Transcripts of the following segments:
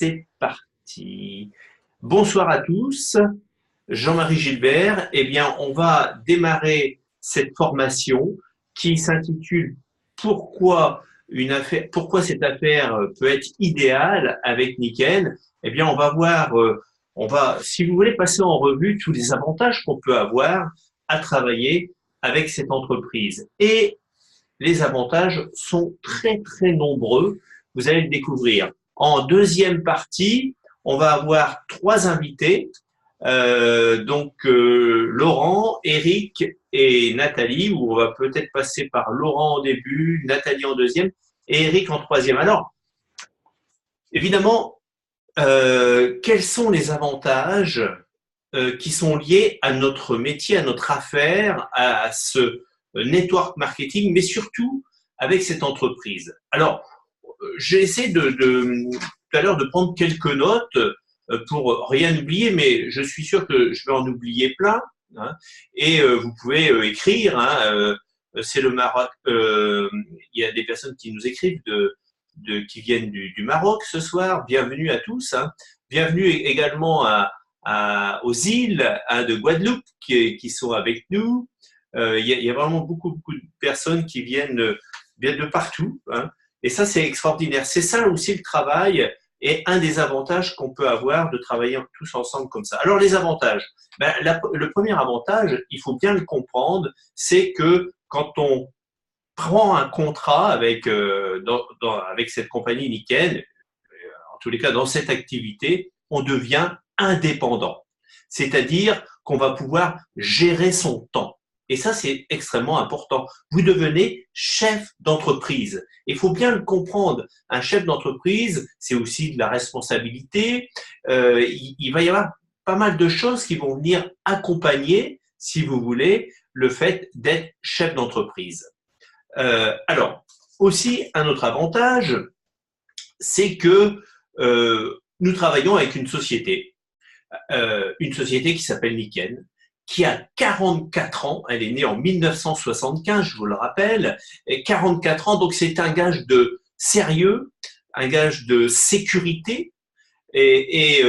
c'est parti. Bonsoir à tous, Jean-Marie Gilbert. Eh bien, on va démarrer cette formation qui s'intitule pourquoi cette affaire peut être idéale avec Nikken. Eh bien, on va voir, si vous voulez, passer en revue tous les avantages qu'on peut avoir à travailler avec cette entreprise. Et les avantages sont très, très nombreux. Vous allez le découvrir. En deuxième partie, on va avoir trois invités. Laurent, Eric et Nathalie, où on va peut-être passer par Laurent au début, Nathalie en deuxième et Eric en troisième. Alors, évidemment, quels sont les avantages qui sont liés à notre métier, à notre affaire, à ce network marketing, mais surtout avec cette entreprise. Alors, j'ai essayé tout à l'heure de prendre quelques notes pour rien oublier, mais je suis sûr que je vais en oublier plein. Hein, et vous pouvez écrire. C'est le Maroc. Il y a des personnes qui nous écrivent qui viennent du Maroc ce soir. Bienvenue à tous. Hein. Bienvenue également aux îles de Guadeloupe qui sont avec nous. Il y a vraiment beaucoup de personnes qui viennent de partout. Hein. Et ça, c'est extraordinaire. C'est ça aussi le travail et un des avantages qu'on peut avoir de travailler tous ensemble comme ça. Alors, les avantages. Le premier avantage, il faut bien le comprendre, c'est que quand on prend un contrat avec cette compagnie Nikken, en tous les cas dans cette activité, on devient indépendant. C'est-à-dire qu'on va pouvoir gérer son temps. Et ça, c'est extrêmement important. Vous devenez chef d'entreprise. Il faut bien le comprendre. Un chef d'entreprise, c'est aussi de la responsabilité. Il va y avoir pas mal de choses qui vont venir accompagner, si vous voulez, le fait d'être chef d'entreprise. Alors, aussi, un autre avantage, c'est que nous travaillons avec une société qui s'appelle Nikken, qui a 44 ans, elle est née en 1975, je vous le rappelle, et 44 ans, donc c'est un gage de sérieux, un gage de sécurité, et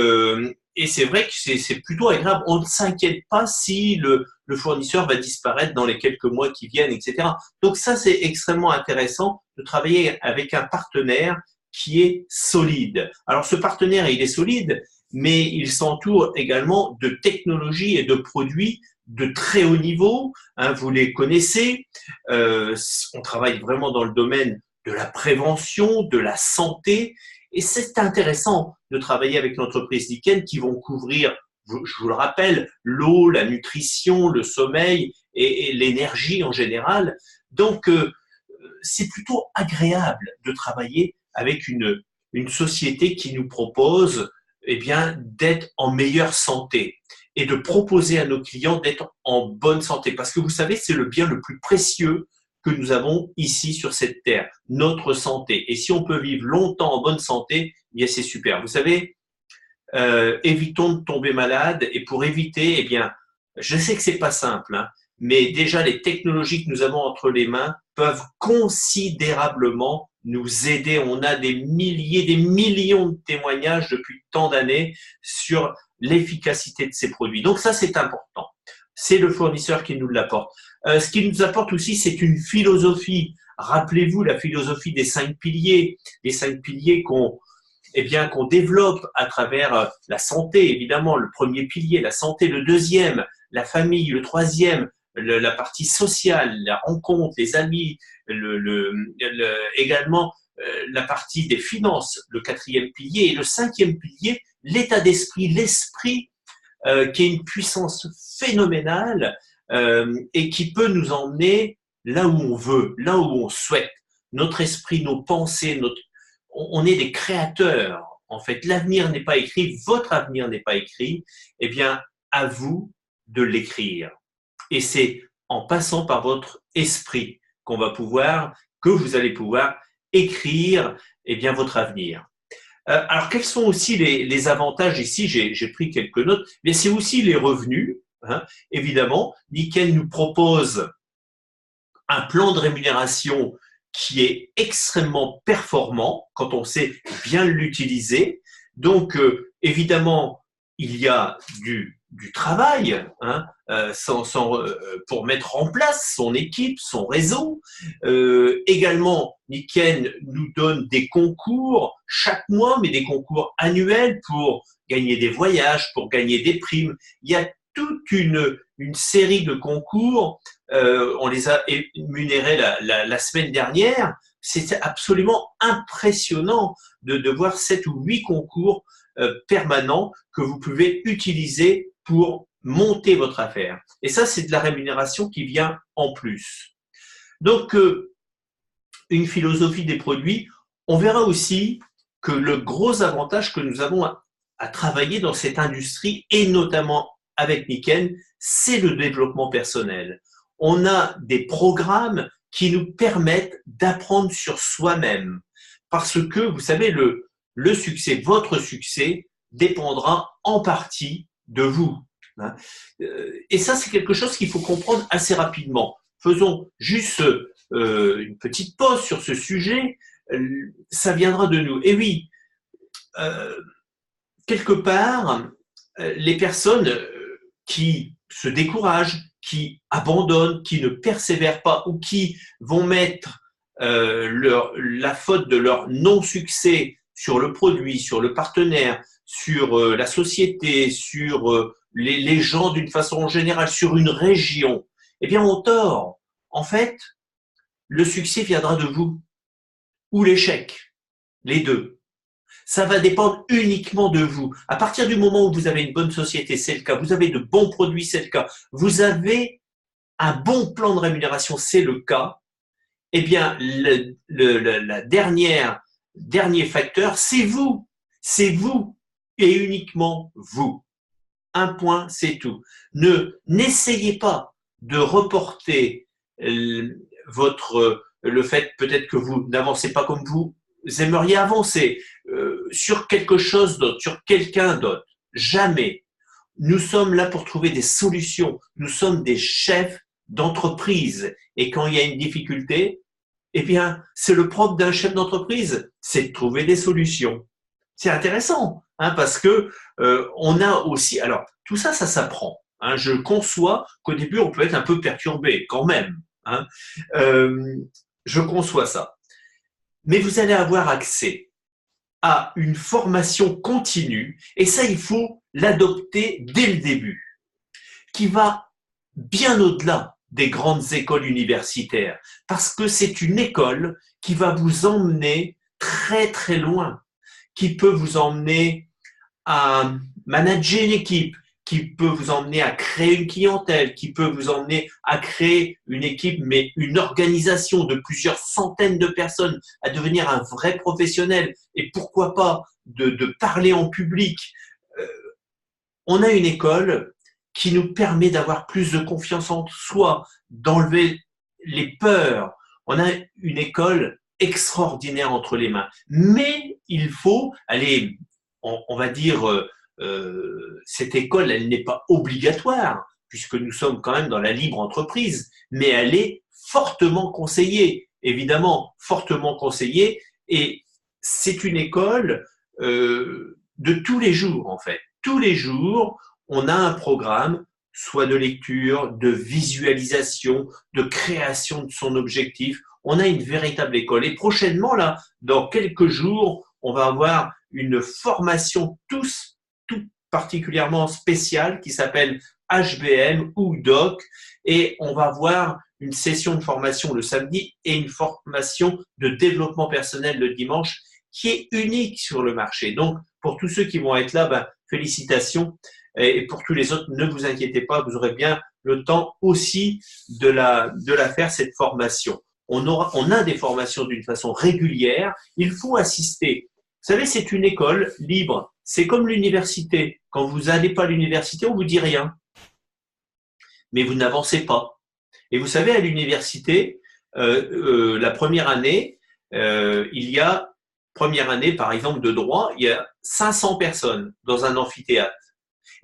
c'est vrai que c'est plutôt agréable. On ne s'inquiète pas si le fournisseur va disparaître dans les quelques mois qui viennent, etc. Donc ça, c'est extrêmement intéressant de travailler avec un partenaire qui est solide. Alors ce partenaire, il est solide, mais il s'entoure également de technologies et de produits de très haut niveau. Hein, vous les connaissez. On travaille vraiment dans le domaine de la prévention, de la santé. Et c'est intéressant de travailler avec l'entreprise Nikken qui vont couvrir, je vous le rappelle, l'eau, la nutrition, le sommeil et l'énergie en général. Donc, c'est plutôt agréable de travailler avec une société qui nous propose d'être en meilleure santé et de proposer à nos clients d'être en bonne santé. Parce que vous savez, c'est le bien le plus précieux que nous avons ici sur cette terre, notre santé. Et si on peut vivre longtemps en bonne santé, bien c'est super. Vous savez, évitons de tomber malade. Et pour éviter, je sais que c'est pas simple, hein, mais déjà les technologies que nous avons entre les mains peuvent considérablement nous aider. On a des milliers, des millions de témoignages depuis tant d'années sur l'efficacité de ces produits. Donc ça, c'est important. C'est le fournisseur qui nous l'apporte. Ce qu'il nous apporte aussi, c'est une philosophie. Rappelez-vous la philosophie des 5 piliers, les 5 piliers qu'on développe à travers la santé, évidemment, le premier pilier, la santé, le deuxième, la famille, le troisième, la partie sociale, la rencontre, les amis, également la partie des finances, le quatrième pilier, et le cinquième pilier, l'état d'esprit, l'esprit, qui est une puissance phénoménale et qui peut nous emmener là où on veut, là où on souhaite. Notre esprit, nos pensées, on est des créateurs. En fait, l'avenir n'est pas écrit, votre avenir n'est pas écrit. Eh bien, à vous de l'écrire. Et c'est en passant par votre esprit que vous allez pouvoir écrire votre avenir. Alors, quels sont aussi les avantages ici? J'ai pris quelques notes, mais c'est aussi les revenus. Hein. Évidemment, Nikken nous propose un plan de rémunération qui est extrêmement performant quand on sait bien l'utiliser. Donc, évidemment, il y a du travail hein, pour mettre en place son équipe, son réseau. Également, Nikken nous donne des concours chaque mois, mais des concours annuels pour gagner des voyages, pour gagner des primes. Il y a toute une série de concours. On les a énumérés la semaine dernière. C'est absolument impressionnant de voir 7 ou 8 concours permanents que vous pouvez utiliser pour monter votre affaire. Et ça, c'est de la rémunération qui vient en plus. Donc, une philosophie des produits, on verra aussi que le gros avantage que nous avons à travailler dans cette industrie, et notamment avec Nikken, c'est le développement personnel. On a des programmes qui nous permettent d'apprendre sur soi-même. Parce que, vous savez, le succès, votre succès, dépendra en partie de vous. Et ça, c'est quelque chose qu'il faut comprendre assez rapidement. Faisons juste une petite pause sur ce sujet. Ça viendra de nous. Et oui, quelque part, les personnes qui se découragent, qui abandonnent, qui ne persévèrent pas ou qui vont mettre la faute de leur non-succès sur le produit, sur le partenaire, sur la société, sur les gens d'une façon générale, sur une région, eh bien, ont tort. En fait, le succès viendra de vous ou l'échec, les deux. Ça va dépendre uniquement de vous. À partir du moment où vous avez une bonne société, c'est le cas. Vous avez de bons produits, c'est le cas. Vous avez un bon plan de rémunération, c'est le cas. Eh bien, la dernier facteur, c'est vous. C'est vous et uniquement vous. Un point, c'est tout. N'essayez pas de reporter le fait peut-être que vous n'avancez pas comme vous aimeriez avancer sur quelque chose d'autre, sur quelqu'un d'autre. Jamais. Nous sommes là pour trouver des solutions. Nous sommes des chefs d'entreprise. Et quand il y a une difficulté, eh bien, c'est le propre d'un chef d'entreprise, c'est de trouver des solutions. C'est intéressant, hein, parce que on a aussi. Alors, tout ça, ça s'apprend. Hein, je conçois qu'au début, on peut être un peu perturbé, quand même. Hein. Je conçois ça. Mais vous allez avoir accès à une formation continue, et ça, il faut l'adopter dès le début, qui va bien au-delà des grandes écoles universitaires, parce que c'est une école qui va vous emmener très très loin, qui peut vous emmener à manager une équipe, qui peut vous emmener à créer une clientèle, qui peut vous emmener à créer une équipe, mais une organisation de plusieurs centaines de personnes, à devenir un vrai professionnel, et pourquoi pas de parler en public. On a une école qui nous permet d'avoir plus de confiance en soi, d'enlever les peurs. On a une école extraordinaire entre les mains. Mais il faut aller, on va dire, cette école, elle n'est pas obligatoire, puisque nous sommes quand même dans la libre entreprise, mais elle est fortement conseillée, évidemment, fortement conseillée, et c'est une école de tous les jours, en fait. Tous les jours, on a un programme, soit de lecture, de visualisation, de création de son objectif. On a une véritable école. Et prochainement, là, dans quelques jours, on va avoir une formation tout particulièrement spéciale qui s'appelle HBM ou DOC. Et on va avoir une session de formation le samedi et une formation de développement personnel le dimanche qui est unique sur le marché. Donc, pour tous ceux qui vont être là, ben, félicitations. Et pour tous les autres, ne vous inquiétez pas, vous aurez bien le temps aussi de la faire, cette formation. On a des formations d'une façon régulière. Il faut assister. Vous savez, c'est une école libre. C'est comme l'université. Quand vous n'allez pas à l'université, on vous dit rien. Mais vous n'avancez pas. Et vous savez, à l'université, la première année, première année, par exemple, de droit, il y a 500 personnes dans un amphithéâtre.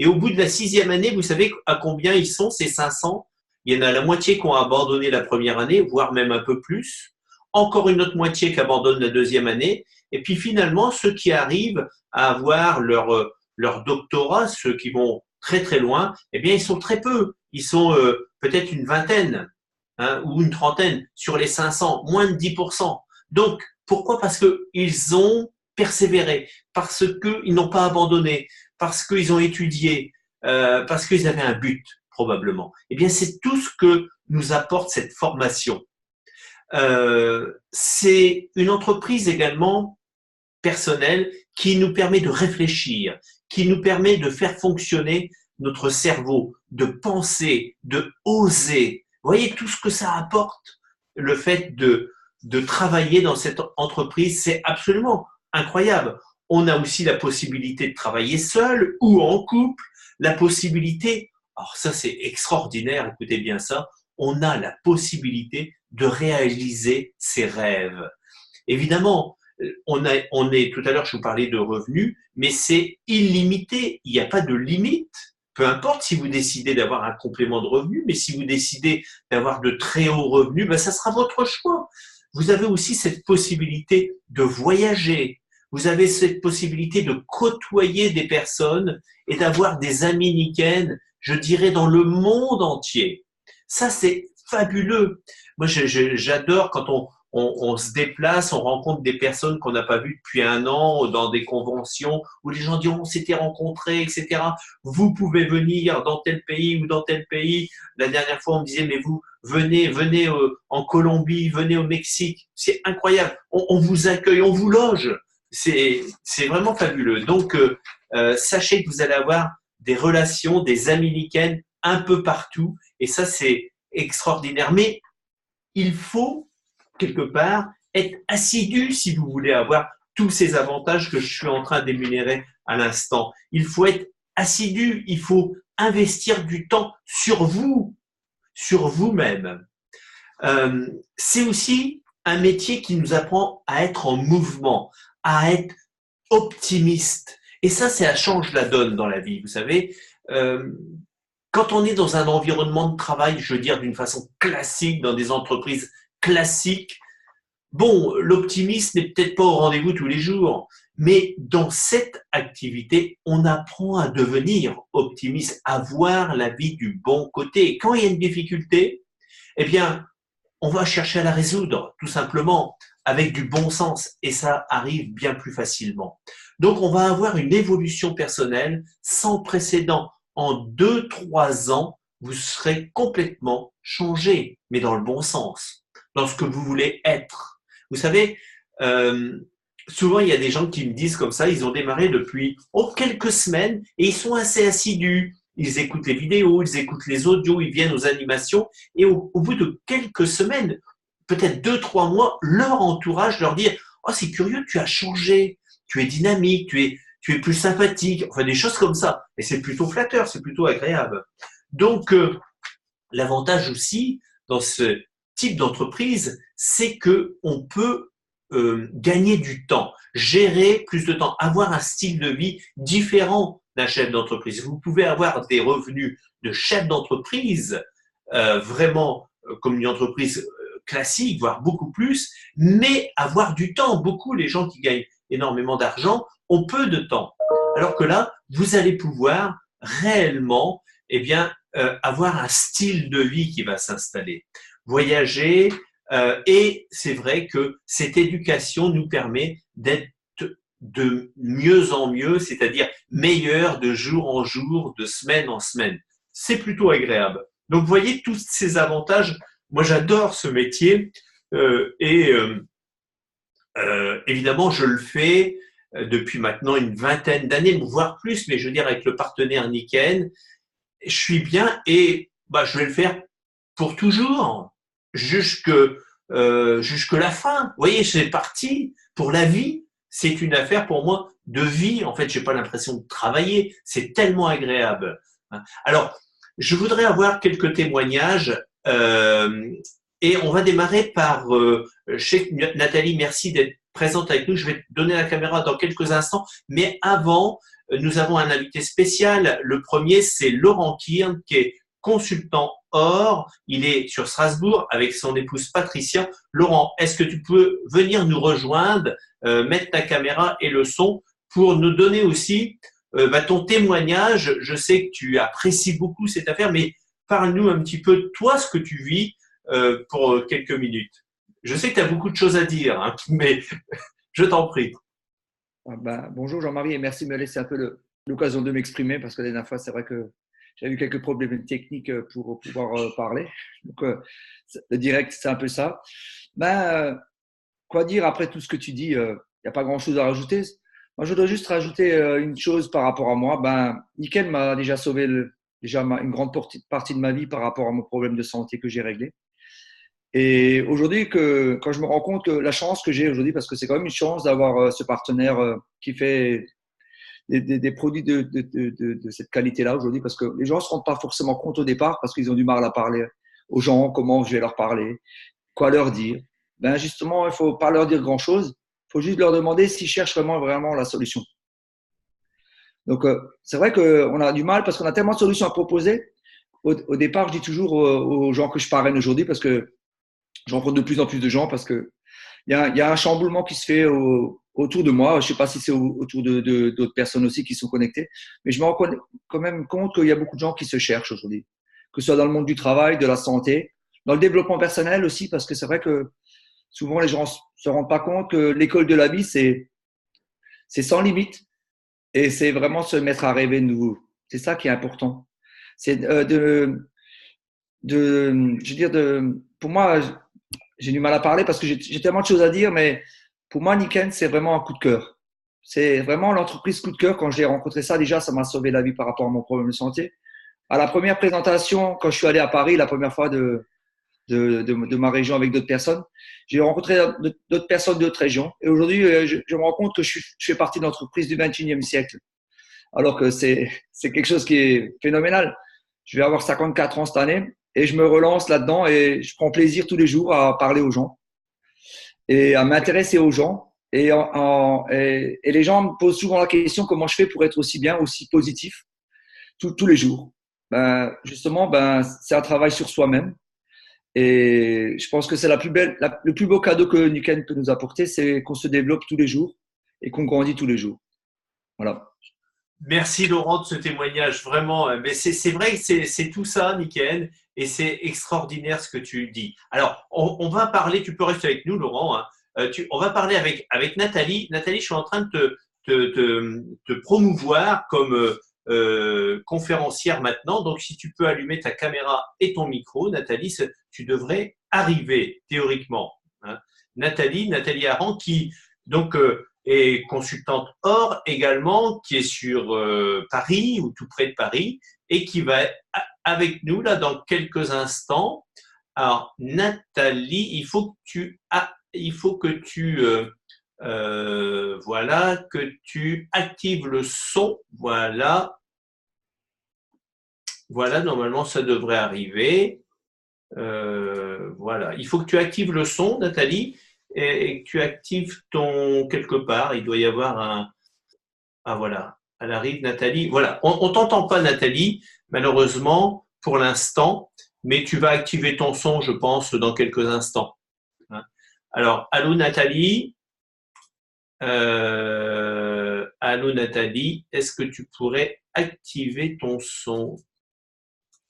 Et au bout de la 6e année, vous savez à combien ils sont, ces 500? Il y en a la moitié qui ont abandonné la première année, voire même un peu plus. Encore une autre moitié qui abandonne la 2e année. Et puis finalement, ceux qui arrivent à avoir leur doctorat, ceux qui vont très très loin, eh bien ils sont très peu. Ils sont peut-être une vingtaine, hein, ou une trentaine sur les 500, moins de 10%. Donc pourquoi? Parce qu'ils ont persévéré, parce qu'ils n'ont pas abandonné, parce qu'ils ont étudié, parce qu'ils avaient un but probablement. Eh bien c'est tout ce que nous apporte cette formation. C'est une entreprise également personnelle qui nous permet de réfléchir, qui nous permet de faire fonctionner notre cerveau, de penser, de oser. Vous voyez tout ce que ça apporte, le fait de travailler dans cette entreprise, c'est absolument incroyable. On a aussi la possibilité de travailler seul ou en couple, la possibilité, alors ça c'est extraordinaire, écoutez bien ça, on a la possibilité de réaliser ses rêves. Évidemment, on est, tout à l'heure je vous parlais de revenus, mais c'est illimité, il n'y a pas de limite. Peu importe si vous décidez d'avoir un complément de revenus, mais si vous décidez d'avoir de très hauts revenus, ben ça sera votre choix. Vous avez aussi cette possibilité de voyager, vous avez cette possibilité de côtoyer des personnes et d'avoir des amis nicènes, je dirais, dans le monde entier. Ça, c'est fabuleux. Moi, j'adore quand on se déplace, on rencontre des personnes qu'on n'a pas vues depuis un an dans des conventions où les gens disent on s'était rencontrés, etc. Vous pouvez venir dans tel pays ou dans tel pays. La dernière fois, on me disait mais vous venez en Colombie, venez au Mexique. C'est incroyable. On vous accueille, on vous loge. C'est vraiment fabuleux. Donc, sachez que vous allez avoir des relations, des amis lichen un peu partout. Et ça, c'est extraordinaire. Mais il faut, quelque part, être assidu si vous voulez avoir tous ces avantages que je suis en train d'énumérer à l'instant. Il faut être assidu, il faut investir du temps sur vous, sur vous-même. C'est aussi un métier qui nous apprend à être en mouvement, à être optimiste. Et ça change la donne dans la vie, vous savez. Quand on est dans un environnement de travail, je veux dire d'une façon classique, dans des entreprises classiques, bon, l'optimisme n'est peut-être pas au rendez-vous tous les jours, mais dans cette activité, on apprend à devenir optimiste, à voir la vie du bon côté. Quand il y a une difficulté, eh bien, on va chercher à la résoudre, tout simplement, avec du bon sens, et ça arrive bien plus facilement. Donc, on va avoir une évolution personnelle sans précédent. En 2-3 ans, vous serez complètement changé, mais dans le bon sens, dans ce que vous voulez être. Vous savez, souvent, il y a des gens qui me disent comme ça, ils ont démarré depuis quelques semaines et ils sont assez assidus. Ils écoutent les vidéos, ils écoutent les audios, ils viennent aux animations et au bout de quelques semaines, peut-être 2-3 mois, leur entourage leur dit « Oh, c'est curieux, tu as changé, tu es dynamique, tu es plus sympathique. » Enfin, des choses comme ça. Et c'est plutôt flatteur, c'est plutôt agréable. Donc, l'avantage aussi dans ce type d'entreprise, c'est que on peut gagner du temps, gérer plus de temps, avoir un style de vie différent d'un chef d'entreprise. Vous pouvez avoir des revenus de chef d'entreprise, vraiment comme une entreprise classique, voire beaucoup plus, mais avoir du temps. Beaucoup, les gens qui gagnent énormément d'argent ont peu de temps. Alors que là, vous allez pouvoir réellement avoir un style de vie qui va s'installer. Voyager, et c'est vrai que cette éducation nous permet d'être de mieux en mieux, c'est-à-dire meilleur de jour en jour, de semaine en semaine. C'est plutôt agréable. Donc, vous voyez tous ces avantages. Moi, j'adore ce métier évidemment, je le fais depuis maintenant une vingtaine d'années, voire plus, mais je veux dire avec le partenaire Niken, je suis bien et je vais le faire pour toujours, jusque la fin. Vous voyez, c'est parti pour la vie. C'est une affaire pour moi de vie. En fait, j'ai pas l'impression de travailler. C'est tellement agréable. Alors, je voudrais avoir quelques témoignages et on va démarrer par Nathalie, merci d'être présente avec nous. Je vais te donner la caméra dans quelques instants, mais avant, nous avons un invité spécial. Le premier, c'est Laurent Kirn, qui est consultant or. Il est sur Strasbourg avec son épouse Patricia. Laurent, est-ce que tu peux venir nous rejoindre, mettre ta caméra et le son pour nous donner aussi ton témoignage? Je sais que tu apprécies beaucoup cette affaire, mais parle-nous un petit peu de toi, ce que tu vis pour quelques minutes. Je sais que tu as beaucoup de choses à dire, hein, mais je t'en prie. Bonjour Jean-Marie et merci de me laisser un peu l'occasion de m'exprimer parce que la dernière fois, c'est vrai que j'ai eu quelques problèmes techniques pour pouvoir parler. Donc, le direct, c'est un peu ça. Quoi dire après tout ce que tu dis? Il n'y a pas grand-chose à rajouter. Moi, je dois juste rajouter une chose par rapport à moi. Nickel m'a déjà sauvé une grande partie de ma vie par rapport à mon problème de santé que j'ai réglé. Et aujourd'hui, quand je me rends compte que la chance que j'ai aujourd'hui, parce que c'est quand même une chance d'avoir ce partenaire qui fait des produits de cette qualité-là aujourd'hui, parce que les gens ne se rendent pas forcément compte au départ, parce qu'ils ont du mal à parler aux gens, comment je vais leur parler, quoi leur dire. Justement, il ne faut pas leur dire grand-chose, il faut juste leur demander s'ils cherchent vraiment la solution. Donc, c'est vrai qu'on a du mal parce qu'on a tellement de solutions à proposer. Au départ, je dis toujours aux gens que je parraine aujourd'hui, parce que je rencontre de plus en plus de gens parce que il y a un chamboulement qui se fait autour de moi. Je ne sais pas si c'est autour d'autres personnes aussi qui sont connectées, mais je me rends quand même compte qu'il y a beaucoup de gens qui se cherchent aujourd'hui, que ce soit dans le monde du travail, de la santé, dans le développement personnel aussi, parce que c'est vrai que souvent les gens ne se rendent pas compte que l'école de la vie, c'est sans limite et c'est vraiment se mettre à rêver de nouveau. C'est ça qui est important. C'est pour moi, j'ai du mal à parler parce que j'ai tellement de choses à dire, mais pour moi, Niken, c'est vraiment un coup de cœur. C'est vraiment l'entreprise coup de cœur. Quand j'ai rencontré ça, déjà, ça m'a sauvé la vie par rapport à mon problème de santé. À la première présentation, quand je suis allé à Paris, la première fois de ma région avec d'autres personnes, j'ai rencontré d'autres personnes d'autres régions. Et aujourd'hui, je me rends compte que je fais partie de l'entreprise du 21e siècle. Alors que c'est quelque chose qui est phénoménal. Je vais avoir 54 ans cette année et je me relance là-dedans et je prends plaisir tous les jours à parler aux gens et à m'intéresser aux gens. Et les gens me posent souvent la question comment je fais pour être aussi bien, aussi positif tous les jours. Justement, c'est un travail sur soi-même. Et je pense que c'est le plus beau cadeau que Niken peut nous apporter, c'est qu'on se développe tous les jours et qu'on grandit tous les jours. Voilà. Merci Laurent de ce témoignage, vraiment. Mais c'est vrai que c'est tout ça, Mickaël, et c'est extraordinaire ce que tu dis. Alors, on va parler, tu peux rester avec nous, Laurent. Hein. On va parler avec Nathalie. Nathalie, je suis en train de te promouvoir comme conférencière maintenant. Donc, si tu peux allumer ta caméra et ton micro, Nathalie, tu devrais arriver théoriquement. Hein. Nathalie Aran, qui donc et consultante or également, qui est sur Paris ou tout près de Paris et qui va être avec nous là dans quelques instants. Alors Nathalie, il faut que tu voilà, que tu actives le son. Voilà, normalement ça devrait arriver. Voilà, il faut que tu actives le son, Nathalie, et que tu actives ton quelque part. Il doit y avoir un. Ah voilà, elle arrive, Nathalie. Voilà, on t'entend pas, Nathalie, malheureusement pour l'instant, mais tu vas activer ton son, je pense, dans quelques instants. Hein. Alors, allô, Nathalie. Allô, Nathalie. Est-ce que tu pourrais activer ton son?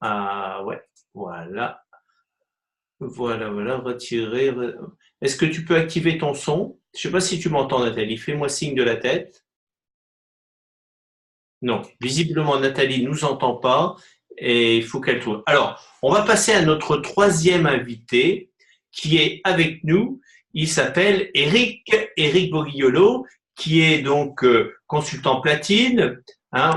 Ah ouais, voilà. Voilà, retirer. Est-ce que tu peux activer ton son? Je ne sais pas si tu m'entends, Nathalie. Fais-moi signe de la tête. Non, visiblement, Nathalie ne nous entend pas et il faut qu'elle trouve. Alors, on va passer à notre troisième invité qui est avec nous. Il s'appelle Eric Boguiolo, qui est donc consultant platine. Hein,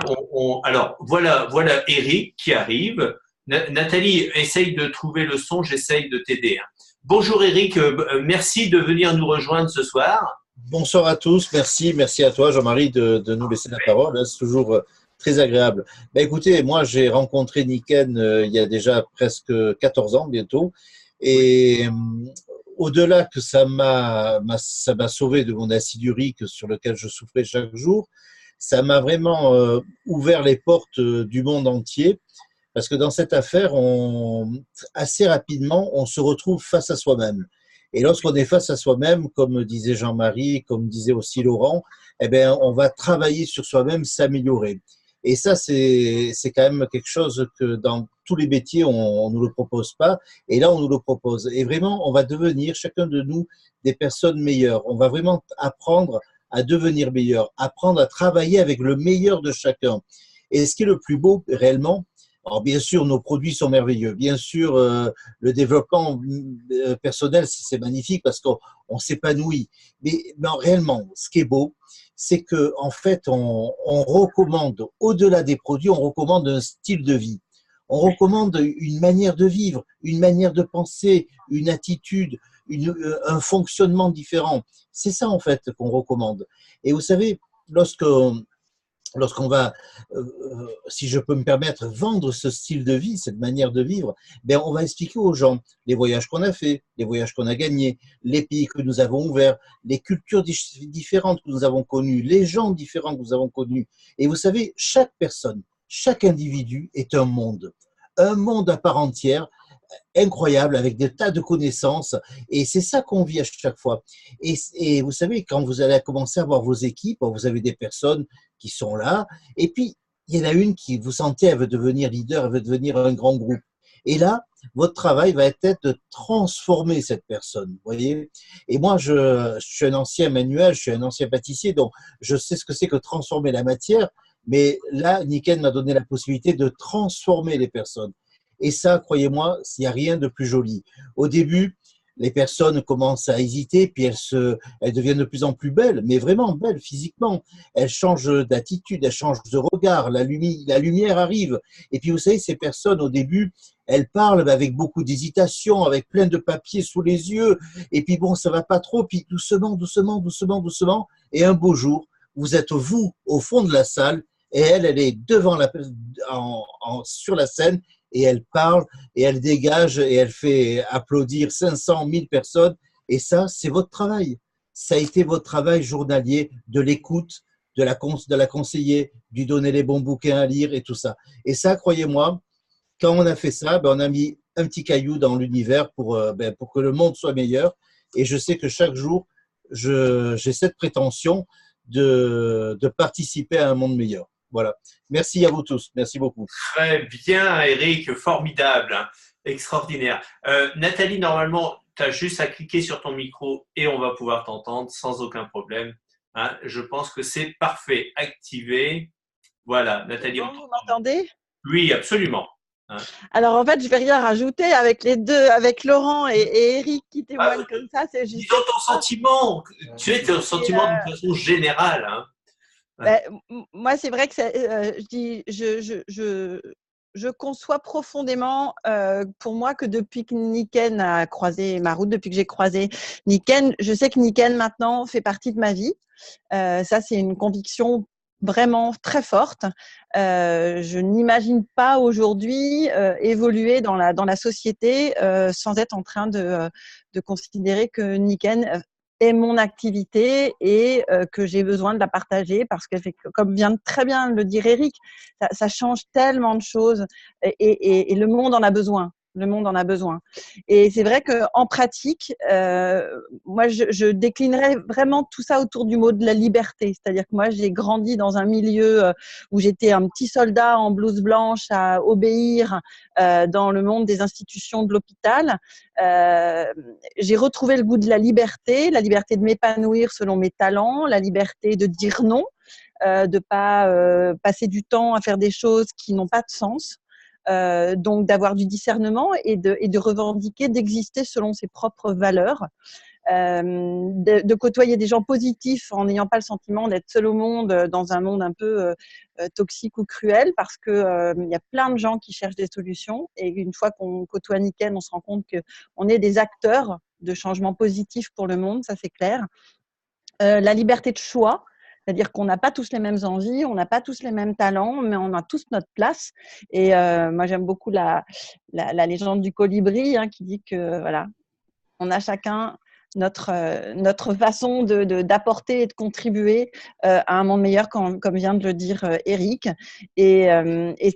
alors, voilà Eric qui arrive. Nathalie, essaye de trouver le son, j'essaye de t'aider. Hein. Bonjour Eric, merci de venir nous rejoindre ce soir. Bonsoir à tous, merci à toi Jean-Marie de nous laisser la parole, c'est toujours très agréable. Écoutez, moi j'ai rencontré Niken il y a déjà presque 14 ans bientôt et au-delà que ça m'a sauvé de mon acide urique sur lequel je souffrais chaque jour, ça m'a vraiment ouvert les portes du monde entier Parce que dans cette affaire, assez rapidement, on se retrouve face à soi-même. Et lorsqu'on est face à soi-même, comme disait Jean-Marie, comme disait aussi Laurent, eh bien, on va travailler sur soi-même, s'améliorer. Et ça, c'est quand même quelque chose que dans tous les métiers, on ne nous le propose pas. Et là, on nous le propose. Et vraiment, on va devenir, chacun de nous, des personnes meilleures. On va vraiment apprendre à devenir meilleur, apprendre à travailler avec le meilleur de chacun. Et ce qui est le plus beau, réellement, alors bien sûr, nos produits sont merveilleux. Bien sûr, le développement personnel, c'est magnifique parce qu'on s'épanouit. Mais réellement, ce qui est beau, c'est que en fait, on recommande, au-delà des produits, on recommande un style de vie. On recommande une manière de vivre, une manière de penser, une attitude, un fonctionnement différent. C'est ça, en fait, qu'on recommande. Et vous savez, lorsqu'on va, si je peux me permettre, vendre ce style de vie, cette manière de vivre, ben on va expliquer aux gens les voyages qu'on a faits, les voyages qu'on a gagnés, les pays que nous avons ouverts, les cultures différentes que nous avons connues, les gens différents que nous avons connus. Et vous savez, chaque personne, chaque individu est un monde à part entière, incroyable, avec des tas de connaissances. Et c'est ça qu'on vit à chaque fois. Et vous savez, quand vous allez commencer à voir vos équipes, vous avez des personnes qui sont là. Et puis, il y en a une qui, vous sentez, elle veut devenir leader, elle veut devenir un grand groupe. Et là, votre travail va être de transformer cette personne, vous voyez. Et moi, je suis un ancien manuel, je suis un ancien pâtissier, donc je sais ce que c'est que transformer la matière. Mais là, Niken m'a donné la possibilité de transformer les personnes. Et ça, croyez-moi, il n'y a rien de plus joli. Au début, les personnes commencent à hésiter, puis elles deviennent de plus en plus belles, mais vraiment belles physiquement. Elles changent d'attitude, elles changent de regard, la lumière arrive. Et puis vous savez, ces personnes, au début, elles parlent avec beaucoup d'hésitation, avec plein de papiers sous les yeux, et puis bon, ça va pas trop, puis doucement, doucement, doucement, doucement, et un beau jour, vous êtes vous au fond de la salle, et elle est devant sur la scène, et elle parle, et elle dégage, et elle fait applaudir 500, 1000 personnes. Et ça, c'est votre travail. Ça a été votre travail journalier de l'écoute, de la conseiller, du donner les bons bouquins à lire et tout ça. Et ça, croyez-moi, quand on a fait ça, on a mis un petit caillou dans l'univers pour que le monde soit meilleur. Et je sais que chaque jour, j'ai cette prétention de participer à un monde meilleur. Voilà. Merci à vous tous. Merci beaucoup. Très bien, Eric. Formidable. Hein. Extraordinaire. Nathalie, normalement, tu as juste à cliquer sur ton micro et on va pouvoir t'entendre sans aucun problème. Hein. Je pense que c'est parfait. Activé. Voilà, Nathalie. Bon, vous m'entendez? Oui, absolument. Hein. Alors, en fait, je ne vais rien rajouter avec les deux, avec Laurent et Eric qui témoignent comme ça. C'est juste. Disons ton sentiment. Tu es ton sentiment d'une façon générale. Hein. Moi, c'est vrai que je conçois profondément pour moi que depuis que Niken a croisé ma route, depuis que j'ai croisé Niken, je sais que Niken maintenant fait partie de ma vie. Ça, c'est une conviction vraiment très forte. Je n'imagine pas aujourd'hui évoluer dans la société sans être en train de considérer que Niken est mon activité et que j'ai besoin de la partager parce que, comme vient très bien de le dire Eric, ça change tellement de choses et le monde en a besoin. Le monde en a besoin. Et c'est vrai qu'en pratique, moi, je déclinerais vraiment tout ça autour du mot de la liberté. C'est-à-dire que moi, j'ai grandi dans un milieu où j'étais un petit soldat en blouse blanche à obéir dans le monde des institutions de l'hôpital. J'ai retrouvé le goût de la liberté de m'épanouir selon mes talents, la liberté de dire non, de pas passer du temps à faire des choses qui n'ont pas de sens. Donc d'avoir du discernement et de revendiquer, d'exister selon ses propres valeurs, de côtoyer des gens positifs en n'ayant pas le sentiment d'être seul au monde dans un monde un peu toxique ou cruel parce que il y a plein de gens qui cherchent des solutions et une fois qu'on côtoie Niken, on se rend compte qu'on est des acteurs de changements positifs pour le monde, ça c'est clair. La liberté de choix. C'est-à-dire qu'on n'a pas tous les mêmes envies, on n'a pas tous les mêmes talents, mais on a tous notre place. Et moi, j'aime beaucoup la légende du colibri qui dit que voilà, on a chacun notre façon d'apporter et de contribuer à un monde meilleur, comme vient de le dire Eric. Et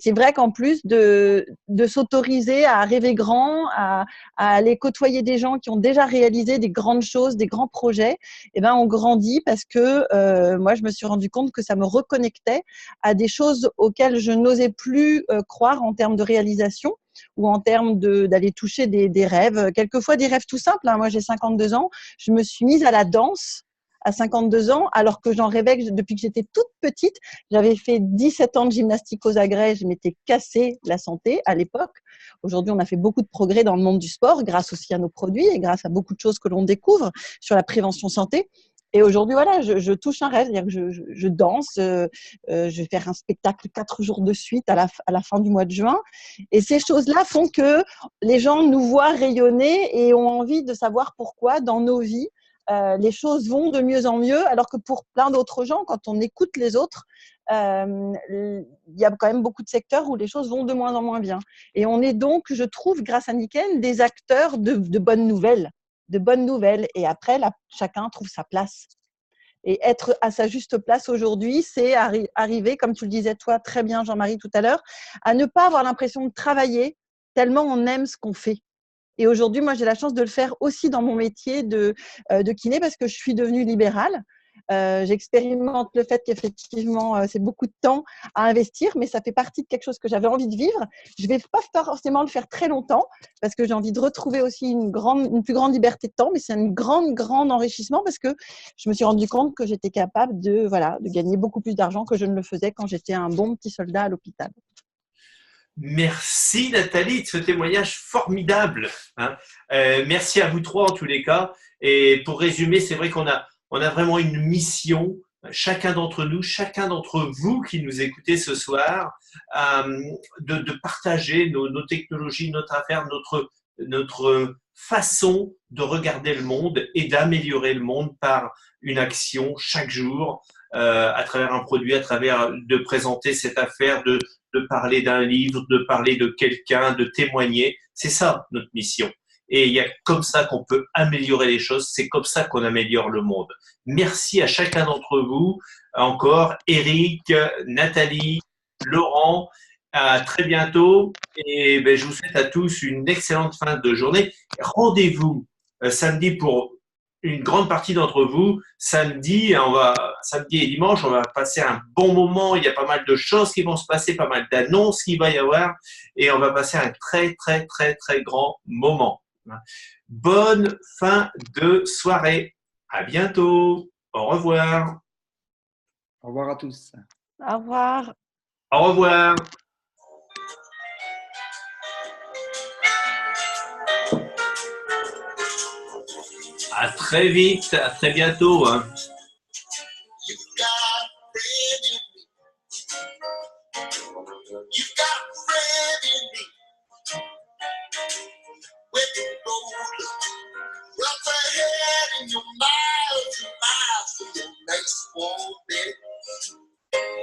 c'est vrai qu'en plus de s'autoriser à rêver grand, à aller côtoyer des gens qui ont déjà réalisé des grandes choses, des grands projets, eh ben, on grandit parce que moi, je me suis rendu compte que ça me reconnectait à des choses auxquelles je n'osais plus croire en termes de réalisation ou en termes d'aller toucher des rêves, quelquefois des rêves tout simples. Moi, j'ai 52 ans, je me suis mise à la danse à 52 ans, alors que j'en rêvais depuis que j'étais toute petite. J'avais fait 17 ans de gymnastique aux agrès, je m'étais cassé la santé à l'époque. Aujourd'hui, on a fait beaucoup de progrès dans le monde du sport, grâce aussi à nos produits et grâce à beaucoup de choses que l'on découvre sur la prévention santé. Et aujourd'hui, voilà, je touche un rêve, c'est-à-dire que je danse, je vais faire un spectacle 4 jours de suite à la fin du mois de juin. Et ces choses-là font que les gens nous voient rayonner et ont envie de savoir pourquoi dans nos vies, les choses vont de mieux en mieux, alors que pour plein d'autres gens, quand on écoute les autres, il y a quand même beaucoup de secteurs où les choses vont de moins en moins bien. Et on est donc, je trouve, grâce à Nikken, des acteurs de bonnes nouvelles. De bonnes nouvelles. Et après, là, chacun trouve sa place. Et être à sa juste place aujourd'hui, c'est arriver, comme tu le disais toi très bien Jean-Marie tout à l'heure, à ne pas avoir l'impression de travailler tellement on aime ce qu'on fait. Et aujourd'hui, moi, j'ai la chance de le faire aussi dans mon métier de kiné parce que je suis devenue libérale. J'expérimente le fait qu'effectivement, c'est beaucoup de temps à investir, mais ça fait partie de quelque chose que j'avais envie de vivre. Je ne vais pas forcément le faire très longtemps parce que j'ai envie de retrouver aussi une plus grande liberté de temps, mais c'est un grand enrichissement parce que je me suis rendu compte que j'étais capable de gagner beaucoup plus d'argent que je ne le faisais quand j'étais un bon petit soldat à l'hôpital. Merci Nathalie de ce témoignage formidable. Merci à vous trois en tous les cas. Et pour résumer, c'est vrai qu'on a vraiment une mission, chacun d'entre nous, chacun d'entre vous qui nous écoutez ce soir, de partager nos technologies, notre affaire, notre façon de regarder le monde et d'améliorer le monde par une action chaque jour, à travers un produit, à travers de présenter cette affaire, de parler d'un livre, de parler de quelqu'un, de témoigner. C'est ça notre mission. Et il y a comme ça qu'on peut améliorer les choses. C'est comme ça qu'on améliore le monde. Merci à chacun d'entre vous. Encore, Eric, Nathalie, Laurent. À très bientôt. Et je vous souhaite à tous une excellente fin de journée. Rendez-vous samedi pour une grande partie d'entre vous. Samedi et dimanche, on va passer un bon moment. Il y a pas mal de choses qui vont se passer, pas mal d'annonces qu'il va y avoir. Et on va passer un très grand moment. Bonne fin de soirée. À bientôt. Au revoir. Au revoir à tous. Au revoir. Au revoir. À très vite, à très bientôt.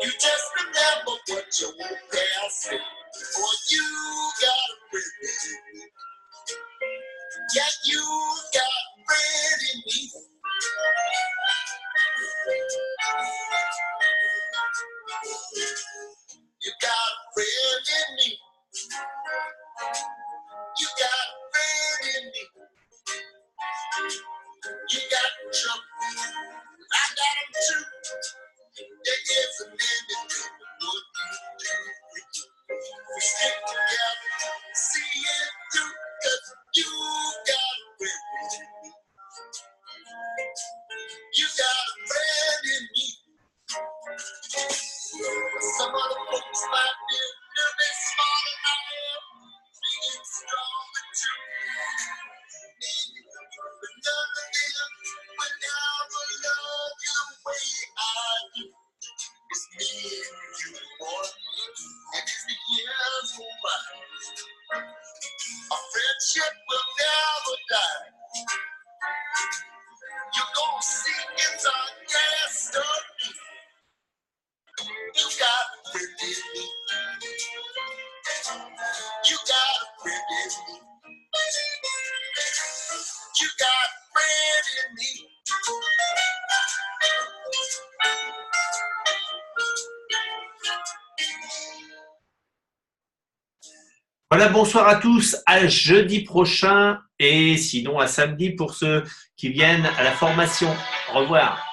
You just remember what your old past said, or you got a friend in me. Yeah, you got a friend in me. You got a friend in me. You got a friend in me. You got trouble, I got them too. There is a limit to what you do. We stick together, see it through, 'cause you got a friend in me. You got a friend in me. Some other folks might be a little bit smarter than I am, being stronger too. But none of them will ever love you the way I do. It's me and you, boy, and as the years go by, our friendship will never die. You're gonna see it's our destiny. You got a friend in me. You got a friend in me. You got a friend Voilà, bonsoir à tous, à jeudi prochain et sinon à samedi pour ceux qui viennent à la formation. Au revoir.